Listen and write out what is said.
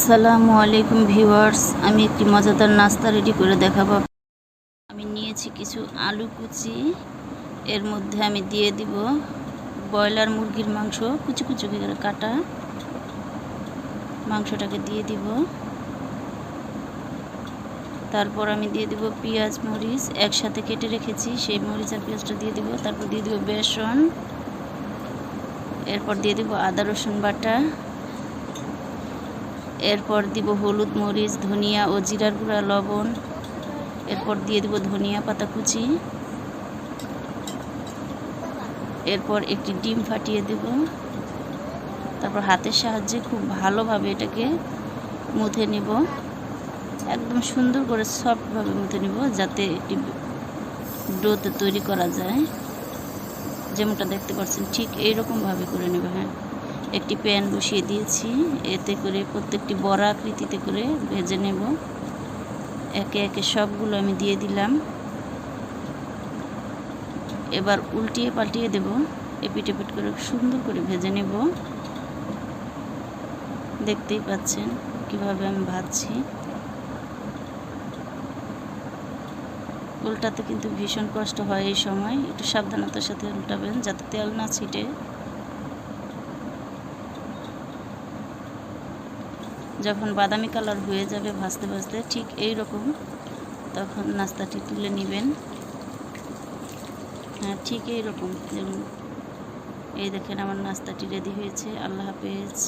আসসালামু আলাইকুম ভিউয়ার্স, আমি একটি মজাদার নাস্তা রেডি করে দেখাবো। আমি নিয়েছি কিছু আলু কুচি, এর মধ্যে আমি দিয়ে দিব ব্রয়লার মুরগির মাংস, কুচি কুচি করে কাটা মাংসটাকে দিয়ে দিব। তারপর আমি দিয়ে দিব পেঁয়াজ মরিচ একসাথে কেটে রেখেছি, সেই মরিচ আর পেঁয়াজটা দিয়ে দিব। তারপর দিয়ে দিব বেসন, এরপর দিয়ে দিব আদা রসুন বাটা, এরপর দিব হলুদ মরিচ ধনিয়া ও জিরার গুঁড়া লবণ, এরপর দিয়ে দিব ধনিয়া পাতা কুচি, এরপর একটি ডিম ফাটিয়ে দেব। তারপর হাতের সাহায্যে খুব ভালোভাবে এটাকে মুথে নেব, একদম সুন্দর করে সফটভাবে মুথে নেব, যাতে একটি ডোতে তৈরি করা যায়। যেমনটা দেখতে পাচ্ছেন ঠিক এইরকমভাবে করে নেব। হ্যাঁ, একটি প্যান বসিয়ে দিয়েছি, এতে করে প্রত্যেকটি বড়া আকৃতিতে করে ভেজে নেব। একে একে সবগুলো আমি দিয়ে দিলাম। এবার উল্টিয়ে পাল্টিয়ে দেব, এপিট এপিট করে সুন্দর করে ভেজে নেব। দেখতেই পাচ্ছেন কিভাবে আমি ভাজছি। উল্টাতে কিন্তু ভীষণ কষ্ট হয়, এই সময় একটু সাবধানতার সাথে উল্টাবেন যাতে তেল না ছিটে। যখন বাদামি কালার হয়ে যাবে ভাজতে ভাজতে ঠিক এই রকম, তখন নাস্তাটি তুলে নেবেন। হ্যাঁ, ঠিক এই রকম। যেমন এই দেখেন আমার নাস্তাটি রেডি হয়েছে। আল্লাহ হাফেজ।